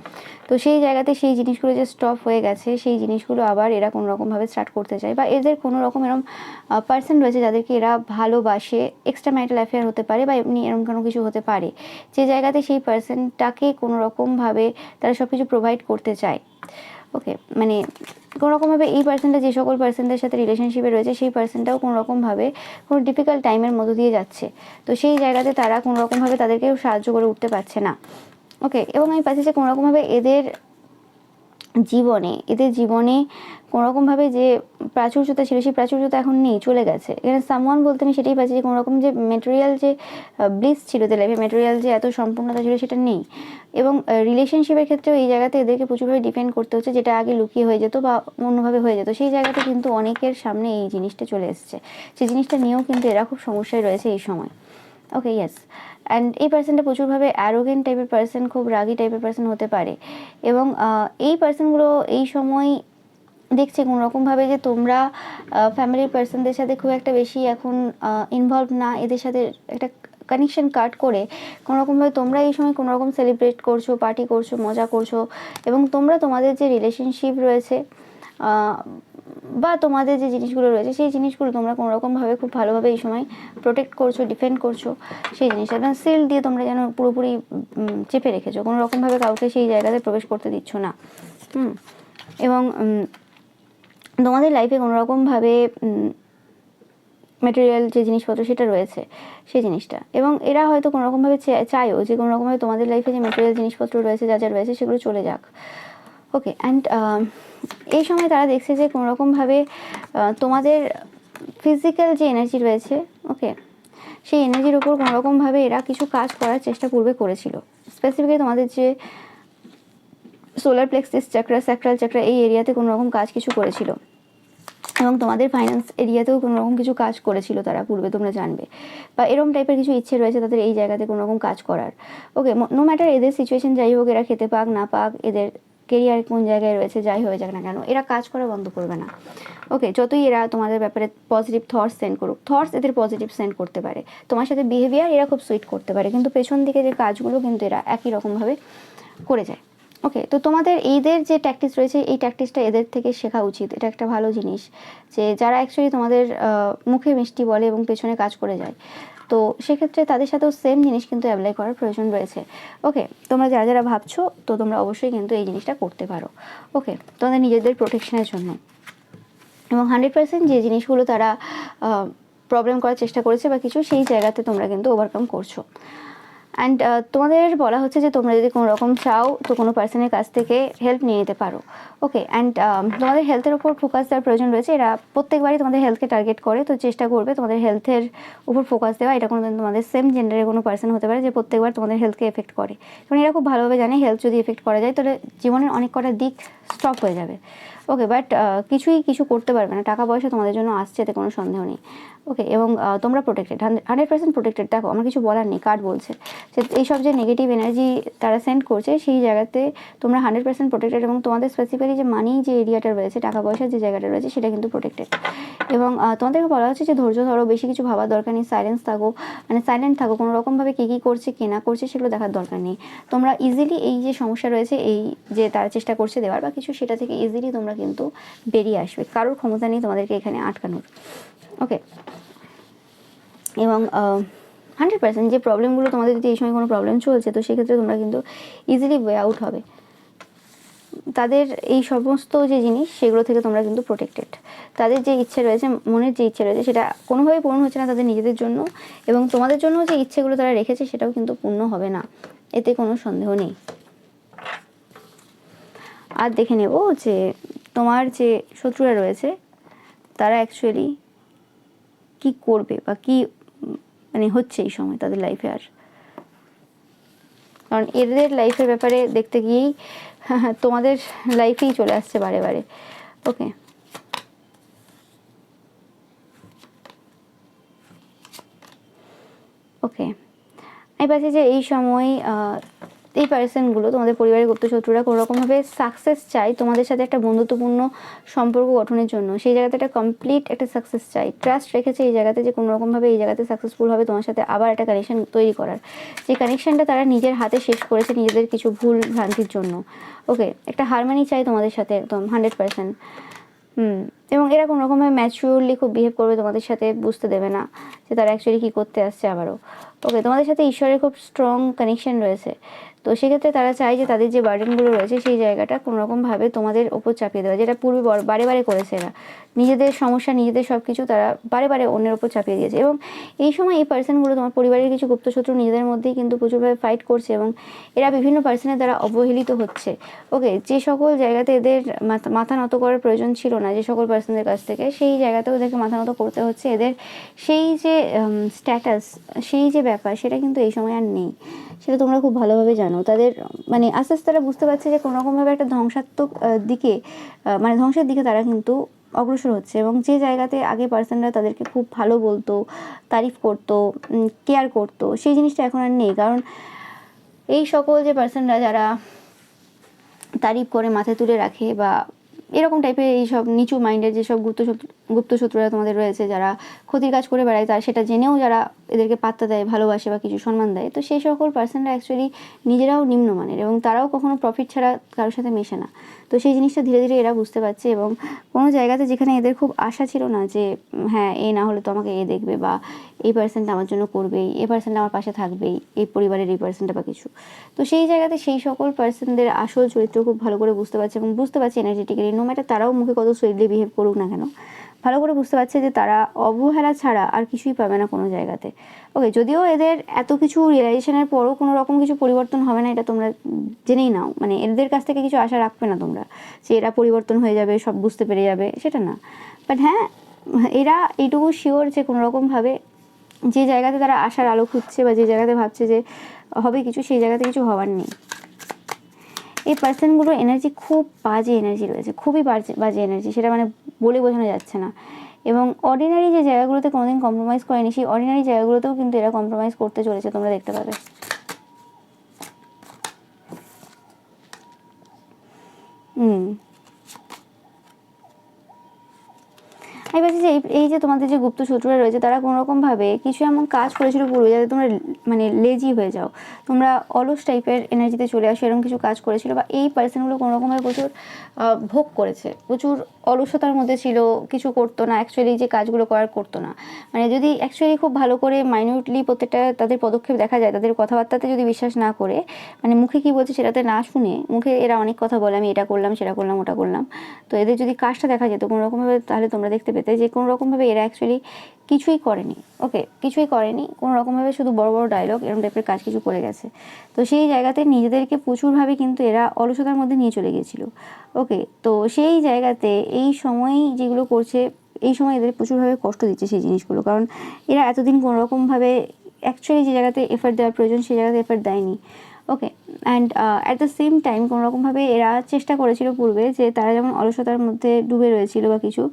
তো সেই জায়গাতে সেই জিনিসগুলো যে স্টপ হয়ে গেছে, সেই জিনিসগুলো আবার এরা কোনোরকমভাবে স্টার্ট করতে চায়, বা এদের কোনো রকম এরকম পার্সন রয়েছে যাদেরকে এরা ভালোবাসে, এক্সট্রা ম্যারিটাল অ্যাফেয়ার হতে পারে বা এমনি এরকম কোনো কিছু হতে পারে, যে জায়গাতে সেই পার্সনটাকে কোনোরকমভাবে তারা সব কিছু প্রোভাইড করতে চায়। ওকে, মানে কোনোরকমভাবে এই পার্সনটা যে সকল পার্সনদের সাথে রিলেশনশিপে রয়েছে সেই পার্সনটাও কোনোরকমভাবে কোনো ডিফিকাল্ট টাইমের মধ্য দিয়ে যাচ্ছে, তো সেই জায়গাতে তারা কোনোরকমভাবে তাদেরকেও সাহায্য করে উঠতে পারছে না। ওকে, এবং আমি পাচ্ছি যে কোনোরকমভাবে এদের জীবনে কোনোরকমভাবে যে প্রাচুর্যতা ছিল সেই প্রাচুর্যতা এখন নেই, চলে গেছে। এখানে সামওয়ান বলতে আমি সেটাই পাচ্ছি যে কোনোরকম যে মেটেরিয়াল যে ব্লিস ছিল এদের লাইফে, মেটেরিয়াল যে এত সম্পূর্ণতা ছিল সেটা নেই, এবং রিলেশনশিপের ক্ষেত্রেও এই জায়গাতে এদেরকে প্রচুরভাবে ডিপেন্ড করতে হচ্ছে, যেটা আগে লুকিয়ে হয়ে যেত বা অন্যভাবে হয়ে যেত, সেই জায়গাতে কিন্তু অনেকের সামনে এই জিনিসটা চলে এসছে, সেই জিনিসটা নিয়েও কিন্তু এরা খুব সমস্যায় রয়েছে এই সময়। ওকে, ইয়েস, অ্যান্ড এই পার্সনটা প্রচুরভাবে অ্যারোগেন্ট টাইপের পার্সন, খুব রাগি টাইপের পার্সন হতে পারে, এবং এই পার্সনগুলো এই সময় দেখছে কোনোরকমভাবে যে তোমরা ফ্যামিলির পার্সনদের সাথে খুব একটা বেশি এখন ইনভলভ না, এদের সাথে একটা কানেকশন কাট করে কোনোরকমভাবে তোমরা এই সময় কোনোরকম সেলিব্রেট করছো, পার্টি করছো, মজা করছো, এবং তোমরা তোমাদের যে রিলেশনশিপ রয়েছে বা তোমাদের যে জিনিসগুলো রয়েছে সেই জিনিসগুলো তোমরা কোনোরকমভাবে খুব ভালোভাবে এই সময় প্রোটেক্ট করছো, ডিফেন্ড করছো, সেই জিনিসটা এবং সিল দিয়ে তোমরা যেন পুরোপুরি চেপে রেখেছো, কোনোরকমভাবে কাউকে সেই জায়গাতে প্রবেশ করতে দিচ্ছ না। এবং তোমাদের লাইফে কোনোরকমভাবে ম্যাটেরিয়াল যে জিনিসপত্র সেটা রয়েছে সেই জিনিসটা, এবং এরা হয়তো কোনোরকমভাবে চায়ও যে কোনোরকমভাবে তোমাদের লাইফে যে ম্যাটেরিয়াল জিনিসপত্র রয়েছে যা যা রয়েছে সেগুলো চলে যাক। ওকে, অ্যান্ড এই সময় তারা দেখছে যে কোনোরকমভাবে তোমাদের ফিজিক্যাল যে এনার্জি রয়েছে, ওকে, সেই এনার্জির উপর কোনোরকমভাবে এরা কিছু কাজ করার চেষ্টা পূর্বে করেছিল, স্পেসিফিক্যালি তোমাদের যে সোলার প্লেক্সিস চাকরা, স্যাক্রাল চাকরা, এই এরিয়াতে কোনোরকম কাজ কিছু করেছিল, এবং তোমাদের ফাইন্যান্স এরিয়াতেও কোনোরকম কিছু কাজ করেছিল তারা পূর্বে, তোমরা জানবে, বা এরকম টাইপের কিছু ইচ্ছে রয়েছে তাদের এই জায়গাতে কোনোরকম কাজ করার। ওকে, নো ম্যাটার এদের সিচুয়েশন যাই হোক, এরা খেতে পাক না পাক, এদের কেরিয়ার কোন জায়গায় রয়েছে, যাই হয়ে যাক না কেন, এরা কাজ করা বন্ধ করবে না। ওকে, যতই এরা তোমাদের ব্যাপারে পজিটিভ থটস সেন্ড করুক, থটস এদের পজিটিভ সেন্ড করতে পারে, তোমার সাথে বিহেভিয়ার এরা খুব সুইট করতে পারে, কিন্তু পেছন দিকে যে কাজগুলো কিন্তু এরা একই রকমভাবে করে যায়। ওকে, তো তোমাদের এদের যে ট্যাকটিস রয়েছে, এই ট্যাকটিসটা এদের থেকে শেখা উচিত। এটা একটা ভালো জিনিস যে যারা অ্যাকচুয়ালি তোমাদের মুখে মিষ্টি বলে এবং পেছনে কাজ করে যায়, তো সেক্ষেত্রে তাদের সাথেও সেম জিনিস কিন্তু অ্যাপ্লাই করার প্রয়োজন রয়েছে। ওকে, তোমরা যারা যারা ভাবছো, তো তোমরা অবশ্যই কিন্তু এই জিনিসটা করতে পারো। ওকে, তোমাদের নিজেদের প্রোটেকশনের জন্য, এবং 100% যে জিনিসগুলো তারা প্রবলেম করার চেষ্টা করেছে বা কিছু, সেই জায়গাতে তোমরা কিন্তু ওভারকাম করছো। অ্যান্ড তোমাদের বলা হচ্ছে যে তোমরা যদি কোনো রকম চাও তো কোনো পার্সনের কাছ থেকে হেল্প নিয়ে নিতে পারো। ওকে, অ্যান্ড তোমাদের হেলথের উপর ফোকাস দেওয়ার প্রয়োজন রয়েছে। এরা প্রত্যেকবারই তোমাদের হেলথকে টার্গেট করে, তো চেষ্টা করবে তোমাদের হেলথের উপর ফোকাস দেওয়া। এটা কোনো তোমাদের সেম জেন্ডারের কোনো পার্সন হতে পারে যে প্রত্যেকবার তোমাদের হেলথকে এফেক্ট করে, কারণ এরা খুব ভালোভাবে জানে হেলথ যদি এফেক্ট করা যায় তাহলে জীবনের অনেক কটা দিক স্টপ হয়ে যাবে। ওকে, বাট কিছু করতে পারবে না, টাকা পয়সা তোমাদের জন্য আসছে, এতে কোনো সন্দেহ নেই। ওকে, এবং তোমরা প্রোটেক্টেড, 100% প্রোটেক্টেড। দেখো, আমার কিছু বলার নেই, কার্ড বলছে যে এইসব যে নেগেটিভ এনার্জি তারা সেন্ড করছে, সেই জায়গাতে তোমরা 100% প্রোটেক্টেড, এবং তোমাদের স্পেসিফিক্যালি যে মানি যে এরিয়াটা রয়েছে, টাকা পয়সার যে জায়গাটা রয়েছে, সেটা কিন্তু প্রোটেক্টেড। এবং তোমাদেরকে বলা হচ্ছে যে ধৈর্য ধরো, বেশি কিছু ভাবার দরকার নেই, সাইলেন্স থাকো, মানে সাইলেন্ট থাকো, কোনো রকমভাবে কী করছে কে না করছে সেগুলো দেখার দরকার নেই। তোমরা ইজিলি এই যে সমস্যা রয়েছে, এই যে তারা চেষ্টা করছে দেওয়ার বা কিছু, সেটা থেকে ইজিলি তোমরা কিন্তু বেরিয়ে আসবে। কারোর ক্ষমতা নেই তোমাদেরকে এখানে আটকানোর। ওকে, এবং 100% যে প্রবলেমগুলো তোমাদের যদি এই সময় কোনো প্রবলেম চলছে, তো সেক্ষেত্রে তোমরা কিন্তু ইজিলি ওয়ে আউট হবে। তাদের এই সমস্ত যে জিনিস, সেগুলো থেকে তোমরা কিন্তু প্রোটেক্টেড। তাদের যে ইচ্ছে রয়েছে, মনের যে ইচ্ছে রয়েছে, সেটা কোনোভাবেই পূরণ হচ্ছে না তাদের নিজেদের জন্য, এবং তোমাদের জন্য যে ইচ্ছেগুলো তারা রেখেছে সেটাও কিন্তু পূর্ণ হবে না, এতে কোনো সন্দেহ নেই। আর দেখে নেব যে তোমার যে শত্রুরা রয়েছে তারা অ্যাকচুয়ালি কি করবে বা কি মানে হচ্ছে এই সময় তাদের লাইফে। আর কারণ এদের লাইফের ব্যাপারে দেখতে গিয়েই তোমাদের লাইফেই চলে আসছে বারে বারে। ওকে, ওকে, আমি পাচ্ছি যে এই সময় এই পার্সনগুলো, তোমাদের পরিবারের গুপ্ত শত্রুরা, কোনো রকমভাবে সাকসেস চাই তোমাদের সাথে একটা বন্ধুত্বপূর্ণ সম্পর্ক গঠনের জন্য। সেই জায়গাতে একটা কমপ্লিট একটা সাকসেস চাই, ট্রাস্ট রেখেছে এই জায়গাতে যে কোনো রকমভাবে এই জায়গাতে সাকসেসফুল হবে তোমার সাথে আবার একটা কানেকশন তৈরি করার। যে কানেকশনটা তারা নিজের হাতে শেষ করেছে নিজেদের কিছু ভুল ভ্রান্তির জন্য। ওকে, একটা হারমানি চাই তোমাদের সাথে একদম 100%। এবং এরা কোনো রকমভাবে ম্যাচিউরলি খুব বিহেভ করবে তোমাদের সাথে, বুঝতে দেবে না যে তারা অ্যাকচুয়ালি কী করতে আসছে আবারও। ওকে, তোমাদের সাথে ঈশ্বরের খুব স্ট্রং কানেকশন রয়েছে, তো সেক্ষেত্রে তারা চায় যে তাদের যে বার্ডেনগুলো রয়েছে সেই জায়গাটা কোনোরকমভাবে তোমাদের ওপর চাপিয়ে দেওয়া, যেটা পূর্বে বারে বারে করেছে এরা। নিজেদের সমস্যা, নিজেদের সব কিছু তারা বারে বারে অন্যের ওপর চাপিয়ে দিয়েছে। এবং এই সময় এই পার্সনগুলো, তোমার পরিবারের কিছু গুপ্তশত্রু, নিজেদের মধ্যেই কিন্তু প্রচুরভাবে ফাইট করছে, এবং এরা বিভিন্ন পার্সনের দ্বারা অবহেলিত হচ্ছে। ওকে, যে সকল জায়গাতে এদের মাথা নত করার প্রয়োজন ছিল না যে সকল পার্সনদের কাছ থেকে, সেই জায়গাতেও এদেরকে মাথা নত করতে হচ্ছে। এদের সেই যে স্ট্যাটাস, সেই যে ব্যাপার, সেটা কিন্তু এই সময় আর নেই, সেটা তোমরা খুব ভালোভাবে জানো। তাদের মানে আস্তে আস্তে তারা বুঝতে পারছে যে কোনো রকমভাবে একটা ধ্বংসাত্মক দিকে, মানে ধ্বংসের দিকে তারা কিন্তু অগ্রসর হচ্ছে। এবং যে জায়গাতে আগে পার্সনরা তাদেরকে খুব ভালো বলতো, তারিফ করতো, কেয়ার করতো, সেই জিনিসটা এখন আর নেই। কারণ এই সকল যে পার্সনরা যারা তারিফ করে মাথায় তুলে রাখে বা এরকম টাইপের এইসব নিচু মাইন্ডের যেসব গুপ্ত শত্রুরা তোমাদের রয়েছে, যারা ক্ষতির কাজ করে বেড়ায়, তার সেটা জেনেও যারা এদেরকে পাত্তা দেয়, ভালোবাসে বা কিছু সম্মান দেয়, তো সেই সকল পার্সনরা অ্যাকচুয়ালি নিজেরাও নিম্নমানের, এবং তারাও কখনো প্রফিট ছাড়া কারোর সাথে মেশে না। তো সেই জিনিসটা ধীরে ধীরে এরা বুঝতে পারছে, এবং কোনো জায়গাতে যেখানে এদের খুব আশা ছিল না যে হ্যাঁ এ না হলে তো আমাকে এ দেখবে, বা এই পার্সনটা আমার জন্য করবেই, এই পার্সনটা আমার পাশে থাকবেই, এই পরিবারের এই পার্সনটা বা কিছু, তো সেই জায়গাতে সেই সকল পার্সনদের আসল চরিত্র খুব ভালো করে বুঝতে পারছে, এবং বুঝতে পারছে এনার্জেটিক্যালি, নো ম্যাটার তারাও মুখে কত সুইটলি বিহেভ করুক না কেন, ভালো করে বুঝতে পারছে যে তারা অবহেলা ছাড়া আর কিছুই পাবে না কোনো জায়গাতে। ওকে, যদিও এদের এত কিছু রিয়েলাইজেশনের পরও কোনো রকম কিছু পরিবর্তন হবে না, এটা তোমরা জেনেই নাও। মানে এদের কাছ থেকে কিছু আশা রাখবে না তোমরা যে এরা পরিবর্তন হয়ে যাবে, সব বুঝতে পেরে যাবে, সেটা না। বাট হ্যাঁ, এরা এইটুকু শিওর যে কোনো রকমভাবে যে জায়গাতে তারা আশার আলো খুঁজছে বা যে জায়গাতে ভাবছে যে হবে কিছু, সেই জায়গাতে কিছু হওয়ার নেই। এই পার্সনগুলোর এনার্জি খুব বাজে এনার্জি রয়েছে, খুবই বাজে এনার্জি, সেটা মানে বলে বোঝানো যাচ্ছে না। এবং অর্ডিনারি যে জায়গাগুলোতে কোনোদিন কম্প্রোমাইজ করেনি, সেই অর্ডিনারি জায়গাগুলোতেও কিন্তু এরা কম্প্রোমাইজ করতে চলেছে, তোমরা দেখতে পাবে। হুম, আমি ভাবছি যে এই যে তোমাদের যে গুপ্ত শত্রুরা রয়েছে তারা কোনো রকমভাবে কিছু এমন কাজ করেছিল পূর্বে যাতে তোমরা মানে লেজি হয়ে যাও, তোমরা অলস টাইপের এনার্জিতে চলে আসো, এরকম কিছু কাজ করেছিল। বা এই পার্সনগুলো কোনো রকমভাবে প্রচুর ভোগ করেছে, প্রচুর অলসতার মধ্যে ছিল, কিছু করতো না অ্যাকচুয়ালি, যে কাজগুলো করার করতো না। মানে যদি অ্যাকচুয়ালি খুব ভালো করে মাইনিউটলি প্রত্যেকটা তাদের পদক্ষেপ দেখা যায়, তাদের কথাবার্তাতে যদি বিশ্বাস না করে, মানে মুখে কী বলছে সেটাতে না শুনে, মুখে এরা অনেক কথা বলে আমি এটা করলাম সেটা করলাম ওটা করলাম, তো এদের যদি কাজটা দেখা যেত কোনো রকমভাবে, তাহলে তোমরা দেখতে পেতে যে কোনো রকমভাবে এরা অ্যাকচুয়ালি কিছুই করেনি। ওকে, কিছুই করেনি কোনো রকমভাবে, শুধু বড় বড় ডায়লগ এরকম টাইপের কাজ কিছু করে গেছে। তো সেই জায়গাতে নিজেদেরকে প্রচুরভাবে কিন্তু এরা অলসতার মধ্যে নিয়ে চলে গিয়েছিল। ওকে, তো সেই জায়গাতে এই সময়ই যেগুলো করছে, এই সময় এদের প্রচুরভাবে কষ্ট দিচ্ছে সেই জিনিসগুলো, কারণ এরা এতদিন কোনো রকমভাবে অ্যাকচুয়ালি যে জায়গাতে এফার্ট দেওয়ার প্রয়োজন সেই জায়গাতে এফার্ট দেয়নি। Okay, and at the same time কোনো রকমভাবে এরা চেষ্টা করেছিল পূর্বে, যে তারা যেমন অলসতার মধ্যে ডুবে রয়েছিল বা কিছু,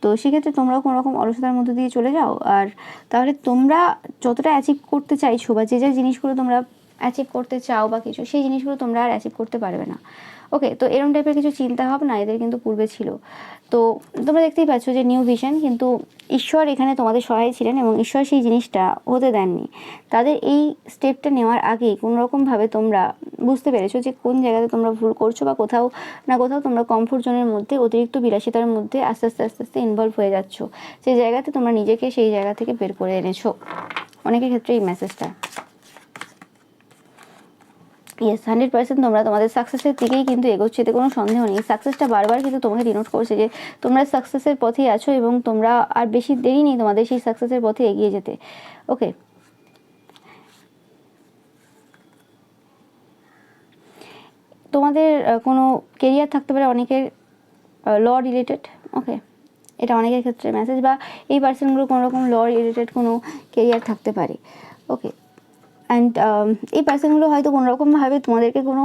তো সেক্ষেত্রে তোমরাও কোনো রকম অলসতার মধ্যে দিয়ে চলে যাও। আর তাহলে তোমরা যতটা অ্যাচিভ করতে চাইছো বা যে যে জিনিসগুলো তোমরা অ্যাচিভ করতে চাও বা কিছু, সেই জিনিসগুলো তোমরা আর অ্যাচিভ করতে পারবে না। ওকে, তো এরকম টাইপের কিছু চিন্তা ভাবনা এদের কিন্তু পূর্বে ছিল। তো তোমরা দেখতেই পাচ্ছ যে নিউ ভিশন, কিন্তু ঈশ্বর এখানে তোমাদের সহায় ছিলেন এবং ঈশ্বর সেই জিনিসটা হতে দেননি। তাদের এই স্টেপটা নেওয়ার আগেই কোনো রকমভাবে তোমরা বুঝতে পেরেছো যে কোন জায়গাতে তোমরা ভুল করছো, বা কোথাও না কোথাও তোমরা কমফোর্ট জোনের মধ্যে, অতিরিক্ত বিলাসিতার মধ্যে আস্তে আস্তে আস্তে আস্তে ইনভলভ হয়ে যাচ্ছ, সেই জায়গাতে তোমরা নিজেকে সেই জায়গা থেকে বের করে এনেছো। অনেকের ক্ষেত্রে এই মেসেজটা ইয়েস, 100% তোমরা তোমাদের সাকসেসের দিকেই কিন্তু এগোচ্ছে, এতে কোনো সন্দেহ নেই। সাকসেসটা বারবার কিন্তু তোমাকে ডিনোট করছে যে তোমরা সাকসেসের পথেই আছো এবং তোমরা আর বেশি দেরি নেই তোমাদের সেই সাকসেসের পথে এগিয়ে যেতে। ওকে, তোমাদের কোনো কেরিয়ার থাকতে পারে, অনেকের ল রিলেটেড। ওকে, এটা অনেকের ক্ষেত্রে মেসেজ, বা এই পার্সনগুলো কোনো রকম ল রিলেটেড কোনো কেরিয়ার থাকতে পারে। ওকে, অ্যান্ড এই পার্সনগুলো হয়তো কোনো রকমভাবে তোমাদেরকে কোনো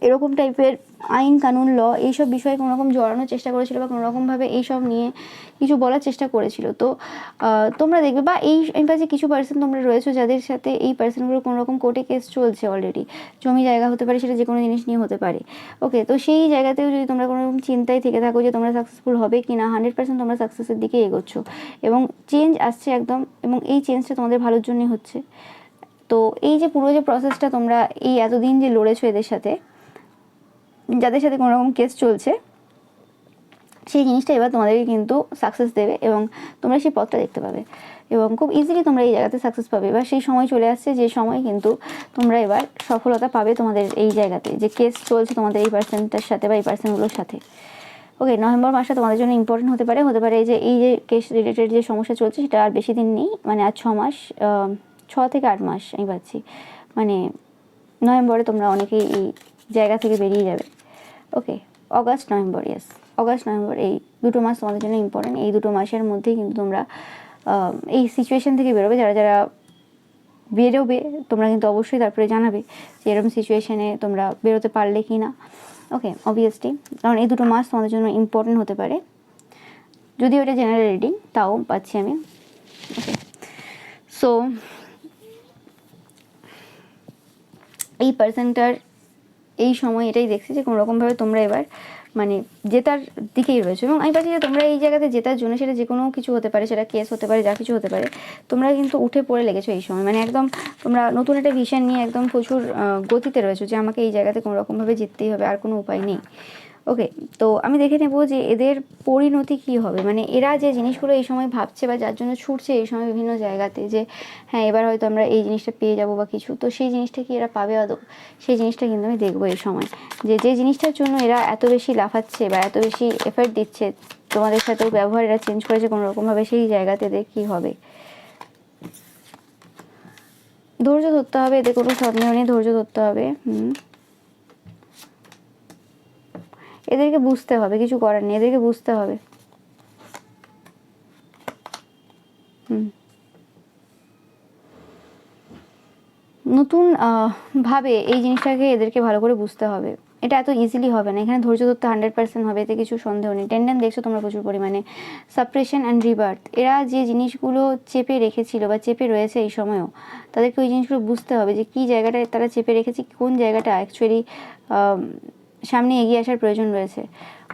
এরকম টাইপের আইন কানুন ল এইসব বিষয়ে কোনো রকম জড়ানোর চেষ্টা করেছিল, বা কোনো রকমভাবে এইসব নিয়ে কিছু বলার চেষ্টা করেছিল। তো তোমরা দেখবে, বা এই পাশে কিছু পার্সন তোমরা রয়েছো যাদের সাথে এই পার্সনগুলো কোনো রকম কোর্টে কেস চলছে অলরেডি, জমি জায়গা হতে পারে, সেটা যে কোনো জিনিস নিয়ে হতে পারে। ওকে, তো সেই জায়গাতেও যদি তোমরা কোনো রকম চিন্তায় থেকে থাকো যে তোমরা সাকসেসফুল হবে কি না, 100% তোমরা সাকসেসের দিকে এগোচ্ছ এবং চেঞ্জ আসছে একদম, এবং এই চেঞ্জটা তোমাদের ভালোর জন্যই হচ্ছে। তো এই যে পুরো যে প্রসেসটা তোমরা এই এতদিন যে লড়েছো এদের সাথে, যাদের সাথে কোনো রকম কেস চলছে, সেই জিনিসটা এবার তোমাদেরকে কিন্তু সাকসেস দেবে এবং তোমরা সেই পথটা দেখতে পাবে এবং খুব ইজিলি তোমরা এই জায়গাতে সাকসেস পাবে। এবার সেই সময় চলে আসছে যে সময় কিন্তু তোমরা এবার সফলতা পাবে তোমাদের এই জায়গাতে, যে কেস চলছে তোমাদের এই পার্সনটার সাথে বা এই পার্সনগুলোর সাথে। ওকে, নভেম্বর মাসটা তোমাদের জন্য ইম্পর্টেন্ট হতে পারে, এই যে কেস রিলেটেড যে সমস্যা চলছে সেটা আর বেশি দিন নেই, মানে আর 6 মাস, 6 থেকে 8 মাস আমি পাচ্ছি, মানে নভেম্বরে তোমরা অনেকেই এই জায়গা থেকে বেরিয়ে যাবে। Okay, August November, yes, August November, এই দুটো মাস তোমাদের জন্য ইম্পর্টেন্ট। এই দুটো মাসের মধ্যেই কিন্তু তোমরা এই সিচুয়েশান থেকে বেরোবে। যারা যারা বেরোবে তোমরা কিন্তু অবশ্যই তারপরে জানাবে যে এরকম সিচুয়েশানে তোমরা বেরোতে পারলে কি না। ওকে, অবভিয়াসলি, কারণ এই দুটো মাস তোমাদের জন্য ইম্পর্টেন্ট হতে পারে, যদিও এটা জেনারেল রিডিং তাও পাচ্ছি আমি। ওকে, সো এই পার্সনটার এই সময় এটাই দেখছি যে কোনো রকমভাবে তোমরা এবার মানে জেতার দিকেই রয়েছে, এবং আমি পাচ্ছি যে তোমরা এই জায়গাতে জেতার জন্য, সেটা যে কোনো কিছু হতে পারে, সেটা কেস হতে পারে, যা কিছু হতে পারে, তোমরা কিন্তু উঠে পড়ে লেগেছো এই সময়, মানে একদম তোমরা নতুন একটা ভিশন নিয়ে একদম প্রচুর গতিতে রয়েছো যে আমাকে এই জায়গাতে কোনো রকমভাবে জিততেই হবে, আর কোনো উপায় নেই। ওকে, তো আমি দেখে নেবো যে এদের পরিণতি কী হবে, মানে এরা যে জিনিসগুলো এই সময় ভাবছে বা যার জন্য ছুটছে এই সময় বিভিন্ন জায়গাতে, যে হ্যাঁ এবার হয়তো আমরা এই জিনিসটা পেয়ে যাবো বা কিছু, তো সেই জিনিসটা কি এরা পাবে আদৌ, সেই জিনিসটা কিন্তু আমি দেখবো এই সময়, যে যে জিনিসটার জন্য এরা এত বেশি লাফাচ্ছে বা এত বেশি এফার্ট দিচ্ছে, তোমাদের সাথেও ব্যবহার এরা চেঞ্জ করেছে কোনো রকমভাবে, সেই জায়গাতে এদের কী হবে। ধৈর্য ধরতে হবে, এদের কোনো সন্দেহ নেই, ধৈর্য ধরতে হবে। এদেরকে বুঝতে হবে, কিছু করার নেই, এদেরকে বুঝতে হবে। নতুন ভাবে এই জিনিসটাকে এদেরকে ভালো করে বুঝতে হবে, এটা এত ইজিলি হবে না, এখানে ধৈর্য ধরতে 100% হবে, এতে কিছু সন্দেহ নেই। টেন্ডেন্ট দেখছো তোমরা প্রচুর পরিমাণে, সাপ্রেশন অ্যান্ড রিবার্থ, এরা যে জিনিসগুলো চেপে রেখেছিল বা চেপে রয়েছে এই সময়ও, তাদেরকে ওই জিনিসগুলো বুঝতে হবে যে কী জায়গাটায় তারা চেপে রেখেছে, কোন জায়গাটা অ্যাকচুয়ালি সামনে এগিয়ে আসার প্রয়োজন রয়েছে।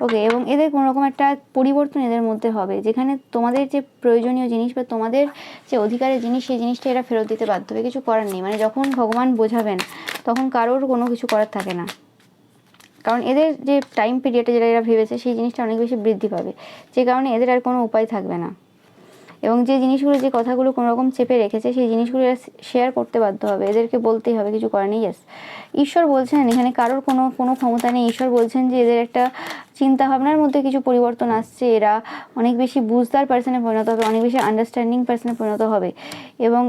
ওকে, এবং এদের কোনো রকম একটা পরিবর্তন এদের মধ্যে হবে, যেখানে তোমাদের যে প্রয়োজনীয় জিনিস বা তোমাদের যে অধিকারের জিনিস সেই জিনিসটা এরা ফেরত দিতে বাধ্য হবে। কিছু করার নেই, মানে যখন ভগবান বোঝাবেন তখন কারোর কোনো কিছু করার থাকে না, কারণ এদের যে টাইম পিরিয়ডে যেটা এরা ভেবেছে সেই জিনিসটা অনেক বেশি বৃদ্ধি পাবে, যে কারণে এদের আর কোনো উপায় থাকবে না। এবং যে জিনিসগুলো, যে কথাগুলো কোনো রকম চেপে রেখেছে সেই জিনিসগুলো এরা শেয়ার করতে বাধ্য হবে, এদেরকে বলতেই হবে, কিছু করার নেই। ইয়েস, ঈশ্বর বলছেন এখানে কারোর কোনো ক্ষমতা নেই। ঈশ্বর বলছেন যে এদের একটা চিন্তা ভাবনার মধ্যে কিছু পরিবর্তন আসছে, এরা অনেক বেশি বুঝদার পার্সনে পরিণত হবে, অনেক বেশি আন্ডারস্ট্যান্ডিং পার্সনে পরিণত হবে, এবং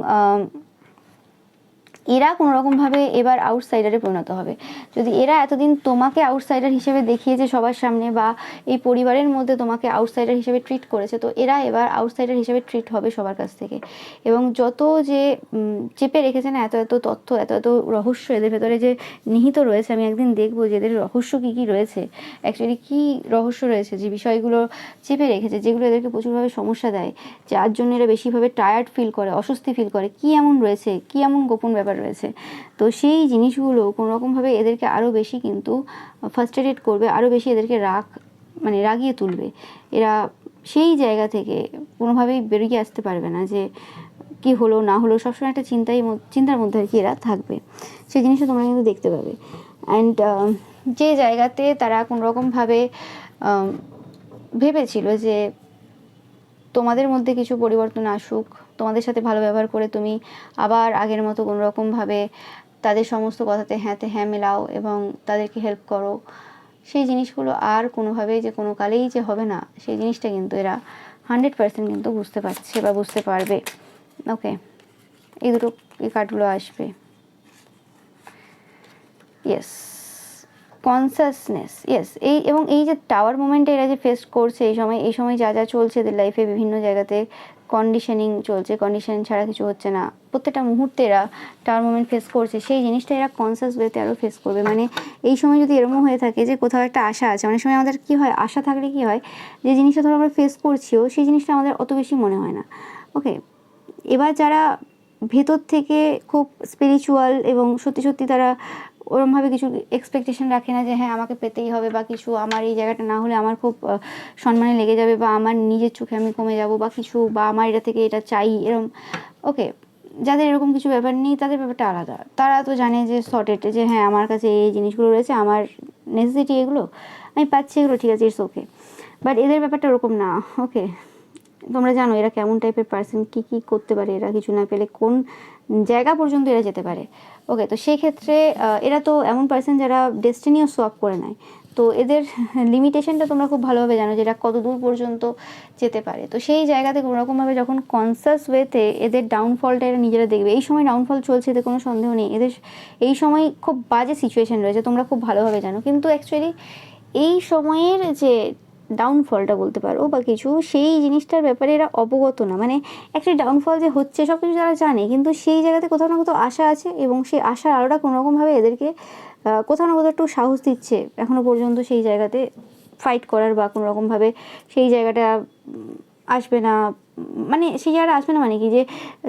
এরা কোনো রকমভাবে এবার আউটসাইডারে পরিণত হবে। যদি এরা এতদিন তোমাকে আউটসাইডার হিসেবে দেখিয়েছে সবার সামনে, বা এই পরিবারের মধ্যে তোমাকে আউটসাইডার হিসেবে ট্রিট করেছে, তো এরা এবার আউটসাইডার হিসেবে ট্রিট হবে সবার কাছ থেকে। এবং যত যে চেপে রেখেছে না এত এত তথ্য, এত এত রহস্য এদের ভেতরে যে নিহিত রয়েছে, আমি একদিন দেখবো যে এদের রহস্য কী কী রয়েছে, অ্যাকচুয়ালি কী রহস্য রয়েছে, যে বিষয়গুলো চেপে রেখেছে, যেগুলো এদেরকে প্রচুরভাবে সমস্যা দেয়, যার জন্য এরা বেশিভাবে টায়ার্ড ফিল করে, অস্বস্তি ফিল করে, কী এমন রয়েছে, কী এমন গোপন ব্যাপার রয়েছে। তো সেই জিনিসগুলো কোনোরকমভাবে এদেরকে আরও বেশি কিন্তু ফার্স্ট্রেটেড করবে, আরও বেশি এদেরকে রাগিয়ে তুলবে। এরা সেই জায়গা থেকে কোনোভাবেই বেরিয়ে আসতে পারবে না, যে কি হলো না হলো, সবসময় একটা চিন্তার মধ্যে আর কি এরা থাকবে। সেই জিনিসটা তোমরা কিন্তু দেখতে পাবে। অ্যান্ড যে জায়গাতে তারা কোনোরকমভাবে ভেবেছিল যে তোমাদের মধ্যে কিছু পরিবর্তন আসুক, তোমাদের সাথে ভালো ব্যবহার করে তুমি আবার আগের মতো কোনো রকমভাবে তাদের সমস্ত কথাতে হ্যাঁতে হ্যাঁ মেলাও এবং তাদেরকে হেল্প করো, সেই জিনিসগুলো আর কোনোভাবেই যে কোনো কালেই যে হবে না, সেই জিনিসটা কিন্তু এরা 100% কিন্তু বুঝতে পারছে বা বুঝতে পারবে। ওকে, এই দুটো এই কার্ডগুলো আসবে। ইয়েস, কনসাসনেস, ইয়েস, এবং এই যে টাওয়ার মোমেন্টে এরা যে ফেস করছে এই সময় যা যা চলছে এদের লাইফে, বিভিন্ন জায়গাতে কন্ডিশনিং চলছে, কন্ডিশন ছাড়া কিছু হচ্ছে না, প্রত্যেকটা মুহূর্তে এরা টাওয়ার মোমেন্ট ফেস করছে, সেই জিনিসটা এরা কনসাস ওয়েতে আরও ফেস করবে। মানে এই সময় যদি এরকম হয়ে থাকে যে কোথাও একটা আশা আছে, অনেক সময় আমাদের কী হয়, আশা থাকলে কী হয়, যে জিনিসটা ধরো আমরা ফেস করছিও সেই জিনিসটা আমাদের অত বেশি মনে হয় না। ওকে, এবার যারা ভেতর থেকে খুব স্পিরিচুয়াল এবং সত্যি সত্যি তারা ওরমভাবে কিছু এক্সপেকটেশন রাখে না যে হ্যাঁ আমাকে পেতেই হবে, বা কিছু আমার এই জায়গাটা না হলে আমার খুব সম্মানে লেগে যাবে, বা আমার নিজের চোখে আমি কমে যাব, বা কিছু, বা আমার এটা থেকে এটা চাই এরম। ওকে, যাদের এরকম কিছু ব্যাপার নেই তাদের ব্যাপারটা আলাদা, তারা তো জানে যে সর্টেড, যে হ্যাঁ আমার কাছে এই জিনিসগুলো রয়েছে, আমার নেসেসিটি এগুলো, আমি পাচ্ছি এগুলো, ঠিক আছে, ইটস ওকে। বাট এদের ব্যাপারটা ওরকম না। ওকে, তোমরা জানো এরা কেমন টাইপের পার্সন, কী কী করতে পারে, এরা কিছু না পেলে কোন জায়গা পর্যন্ত এরা যেতে পারে। ওকে, তো সেই ক্ষেত্রে এরা তো এমন পার্সন যারা ডেস্টিনিও সোয়াপ করে নেয়, তো এদের লিমিটেশনটা তোমরা খুব ভালোভাবে জানো যে এরা কত দূর পর্যন্ত যেতে পারে। তো সেই জায়গাতে কোনোরকমভাবে যখন কনসাস ওয়েতে এদের ডাউনফলটা এরা নিজেরা দেখবে, এই সময় ডাউনফল চলছে এতে কোনো সন্দেহ নেই, এদের এই সময় খুব বাজে সিচুয়েশান রয়েছে, তোমরা খুব ভালোভাবে জানো, কিন্তু অ্যাকচুয়ালি এই সময়ের যে ডাউনফলটা বলতে পারো বা কিছু, সেই জিনিসটার ব্যাপারে এরা অবগত না। মানে অ্যাকচুয়ালি ডাউনফল যে হচ্ছে সব কিছু তারা জানে, কিন্তু সেই জায়গাতে কোথাও না কোথাও আশা আছে, এবং সেই আশার আলোটা কোনোরকমভাবে এদেরকে কোথাও না কোথাও একটু সাহস দিচ্ছে এখনও পর্যন্ত সেই জায়গাতে ফাইট করার, বা কোনোরকমভাবে সেই জায়গাটা আসবে না, মানে সেই জায়গাটা আসবে না, মানে কি যে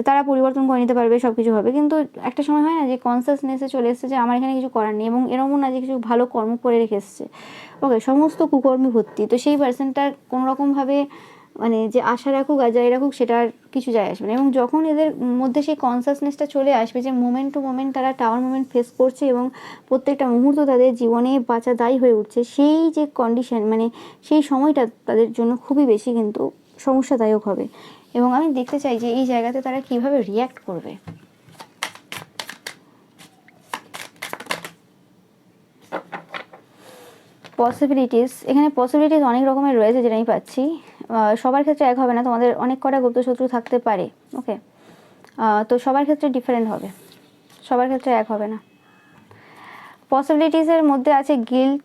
তারা পরিবর্তন করে নিতে পারবে, সব কিছু হবে। কিন্তু একটা সময় হয় না যে কনসাসনেসে চলে এসছে যে আমার এখানে কিছু করার নেই, এবং এরকমও না যে কিছু ভালো কর্ম করে রেখে এসছে। ওকে, সমস্ত কুকর্মে ভর্তি, তো সেই পার্সনটার কোনোরকমভাবে মানে যে আশা রাখুক আর যাই রাখুক সেটার কিছু যায় আসবে না। এবং যখন এদের মধ্যে সেই কনসাসনেসটা চলে আসবে যে মোমেন্ট টু মোমেন্ট তারা টাওয়ার মোমেন্ট ফেস করছে, এবং প্রত্যেকটা মুহূর্ত তাদের জীবনে বাঁচা দায়ী হয়ে উঠছে, সেই যে কন্ডিশন, মানে সেই সময়টা তাদের জন্য খুবই বেশি কিন্তু সমস্যাদায়ক হবে। এবং আমি দেখতে চাই যে এই জায়গাতে তারা কিভাবে রিয়্যাক্ট করবে। পসিবিলিটিস, এখানে পসিবিলিটিস অনেক রকমের রয়েছে যেটা আমি পাচ্ছি, সবার ক্ষেত্রে এক হবে না, তোমাদের অনেক কটা গুপ্তশত্রু থাকতে পারে। ওকে, তো সবার ক্ষেত্রে ডিফারেন্ট হবে, সবার ক্ষেত্রে এক হবে না। পসিবিলিটিসের মধ্যে আছে গিল্ট,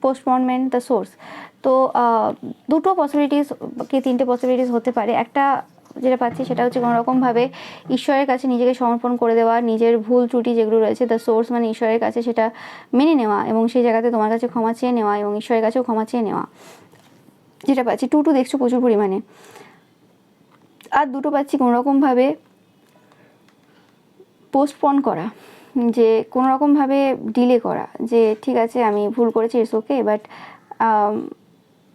পোস্টপোনমেন্ট, দ্য সোর্স। তো দুটো পসিবিলিটিস কি তিনটে পসিবিলিটিস হতে পারে। একটা যেটা পাচ্ছি সেটা হচ্ছে কোনোরকমভাবে ঈশ্বরের কাছে নিজেকে সমর্পণ করে দেওয়া, নিজের ভুল ত্রুটি যেগুলো রয়েছে, দ্য সোর্স মানে ঈশ্বরের কাছে সেটা মেনে নেওয়া, এবং সেই জায়গাতে তোমার কাছে ক্ষমা চেয়ে নেওয়া, এবং ঈশ্বরের কাছেও ক্ষমা চেয়ে নেওয়া, যেটা পাচ্ছি। টু দেখছো প্রচুর পরিমাণে। আর দুটো পাচ্ছি কোনোরকমভাবে পোস্টপন করা, যে কোনো রকমভাবে ডিলে করা, যে ঠিক আছে আমি ভুল করেছি, ইটস ওকে, বাট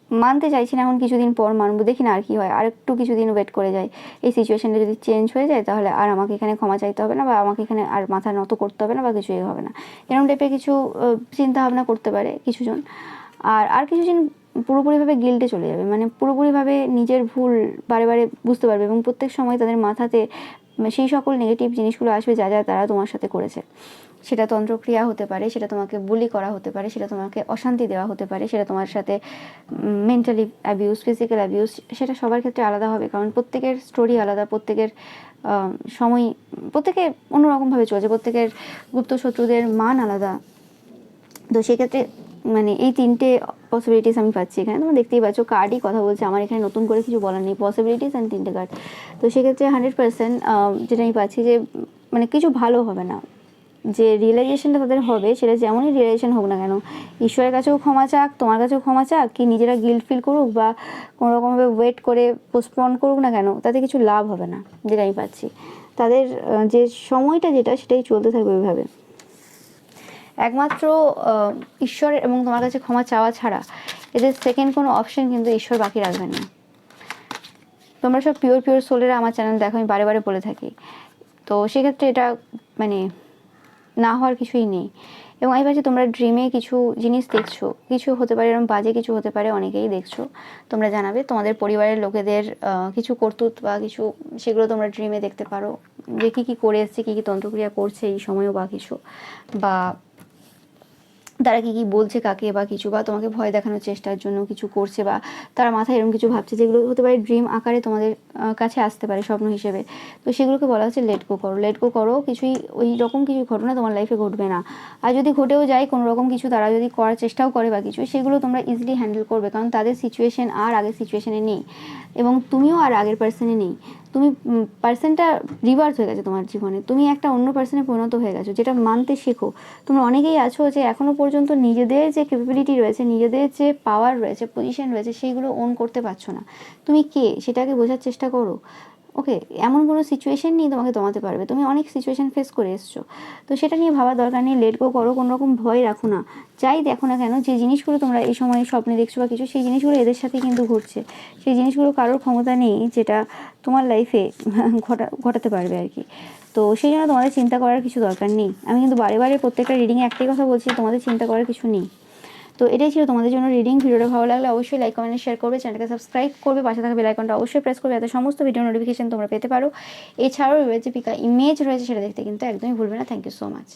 মানতে চাইছি না এখন, কিছুদিন পর মানবো, দেখি না আর কি হয়, আর একটু কিছুদিন ওয়েট করে যাই, এই সিচুয়েশানটা যদি চেঞ্জ হয়ে যায় তাহলে আর আমাকে এখানে ক্ষমা চাইতে হবে না, বা আমাকে এখানে আর মাথা নত করতে হবে না, বা কিছুই হবে না, এরকম টাইপের কিছু চিন্তা ভাবনা করতে পারে কিছুজন। আর কিছুজন পুরোপুরিভাবে গিল্টে চলে যাবে, মানে পুরোপুরিভাবে নিজের ভুল বারে বারে বুঝতে পারবে, এবং প্রত্যেক সময় তাদের মাথাতে সেই সকল নেগেটিভ জিনিসগুলো আসবে যা যা তারা তোমার সাথে করেছে। সেটা তন্ত্রক্রিয়া হতে পারে, সেটা তোমাকে বুলি করা হতে পারে, সেটা তোমাকে অশান্তি দেওয়া হতে পারে, সেটা তোমার সাথে মেন্টালি অ্যাবিউজ, ফিজিক্যাল অ্যাবিউজ, সেটা সবার ক্ষেত্রে আলাদা হবে, কারণ প্রত্যেকের স্টোরি আলাদা, প্রত্যেকের সময় প্রত্যেকে অন্যরকমভাবে চলছে, প্রত্যেকের গুপ্ত শত্রুদের মান আলাদা। তো সেক্ষেত্রে মানে এই 3টে পসিবিলিটিস আমি পাচ্ছি এখানে, তোমরা দেখতেই পাচ্ছ কার্ডই কথা বলছে, আমার এখানে নতুন করে কিছু বলার নেই, পসিবিলিটিস অ্যান্ড 3টে কার্ড। তো সেক্ষেত্রে 100% যেটা আমি পাচ্ছি যে মানে কিছু ভালো হবে না, যে রিয়েলাইজেশনটা তাদের হবে সেটা যেমনই রিয়েলাইজেশন হোক না কেন, ঈশ্বরের কাছেও ক্ষমা চাক, তোমার কাছেও ক্ষমা চাক, কি নিজেরা গিল্ট ফিল করুক বা কোনোরকমভাবে ওয়েট করে পোস্টপন করুক না কেন, তাতে কিছু লাভ হবে না, যেটা আমি পাচ্ছি। তাদের যে সময়টা যেটা সেটাই চলতে থাকবে ওইভাবে। একমাত্র ঈশ্বর এবং তোমার কাছে ক্ষমা চাওয়া ছাড়া এদের সেকেন্ড কোনো অপশন কিন্তু ঈশ্বর বাকি রাখবেন না। তোমরা সব পিওর পিওর সোলেরা আমার চ্যানেল দেখো, আমি বারে বারে বলে থাকি, তো সেক্ষেত্রে এটা মানে না হওয়ার কিছুই নেই। এবং আমি ভাবছি তোমরা ড্রিমে কিছু জিনিস দেখছো, কিছু হতে পারে এরকম বাজে কিছু হতে পারে, অনেকেই দেখছো, তোমরা জানাবে তোমাদের পরিবারের লোকেদের কিছু করতুত বা কিছু, সেগুলো তোমরা ড্রিমে দেখতে পারো, যে কী কী করে এসছে, কী কী তন্ত্রক্রিয়া করছে এই সময়ও বা কিছু, বা তারা কী কী বলছে কাকে বা কিছু, বা তোমাকে ভয় দেখানোর চেষ্টার জন্য কিছু করছে, বা তারা মাথায় এরকম কিছু ভাবছে, যেগুলো হতে পারে ড্রিম আকারে তোমাদের কাছে আসতে পারে স্বপ্ন হিসেবে। তো সেগুলোকে বলা হচ্ছে লেট গো করো, লেট গো করো, কিছুই ওই রকম কিছু ঘটনা তোমার লাইফে ঘটবে না। আর যদি ঘটেও যায় কোনো রকম কিছু, তারা যদি করার চেষ্টাও করে বা কিছু, সেগুলো তোমরা ইজিলি হ্যান্ডেল করবে, কারণ তাদের সিচুয়েশন আর আগের সিচুয়েশনে নেই, এবং তুমিও আর আগের পার্সনে নেই। তুমি পার্সনটা রিভার্স হয়ে গেছে তোমার জীবনে, তুমি একটা অন্য পার্সনে পরিণত হয়ে গেছো, যেটা মানতে শেখো। তোমরা অনেকেই আছো যে এখনও পর্যন্ত নিজেদের যে ক্যাপাবিলিটি রয়েছে, নিজেদের যে পাওয়ার রয়েছে, পজিশন রয়েছে, সেইগুলো ওন করতে পারছো না। তুমি কে সেটাকে বোঝার চেষ্টা করো। ওকে, এমন কোনো সিচুয়েশন নেই তোমাকে দমাতে পারবে, তুমি অনেক সিচুয়েশন ফেস করে এসছো, তো সেটা নিয়ে ভাবার দরকার নেই, লেট গো করো, কোনো রকম ভয় রাখো না। যাই দেখো না কেন, যে জিনিসগুলো তোমরা এই সময় স্বপ্নে দেখছো বা কিছু, সেই জিনিসগুলো এদের সাথে কিন্তু ঘটছে, সেই জিনিসগুলো কারোর ক্ষমতা নেই যেটা তোমার লাইফে ঘটাতে পারবে আর কি। তো সেই জন্য তোমাদের চিন্তা করার কিছু দরকার নেই। আমি কিন্তু বারে বারে প্রত্যেকটা রিডিংয়ে একটাই কথা বলছি, তোমাদের চিন্তা করার কিছু নেই। তো এটাই ছিল তোমাদের জন্য রিডিং। ভিডিওটা ভালো লাগলে অবশ্যই লাইক কমেন্ট শেয়ার করবে, চ্যানেলকে সাবস্ক্রাইব করবে, পাশে থাকা বেল আইকনটা অবশ্যই প্রেস করবে, যাতে সমস্ত ভিডিও নোটিফিকেশন তোমরা পেতে পারো। এছাড়াও যে পিকা ইমেজ রয়েছে সেটা দেখতে কিন্তু একদমই ভুলবে না। Thank you so much.